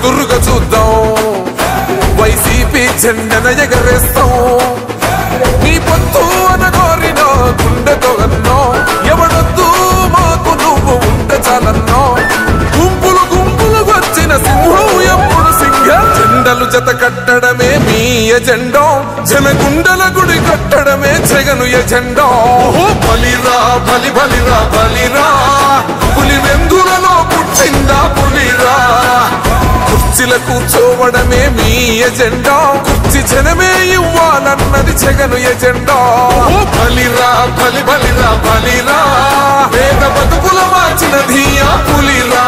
ఎదురుగా చూద్దాం వైసీపీ జెండన ఎగరేస్తాం నీ పొత్తు అనగోరిన గుండెతో అన్నో ఎవడొద్దు మాకు నువ్వు ఉంటే చాలన్నో గుంపులు గుంపులు వచ్చిన సింహం ఎప్పుడు సింహం జెండలు జత కట్టడమే మీ ఎజెండా జనగుండల గుడి కట్టడమే జగను ఎజెండా బలిరా బలి బలిరా బలిరా పులి వెందులలో పుట్టిందా పులిరా కుర్చీల కూర్చోవడమే మీ ఎజెండా కుర్చీ జనమే ఇవ్వాలన్నది జగను ఎజెండా బలిరా బలి బలిరా బలిరా పేద బతుకుల మార్చినది ఆ పులిరా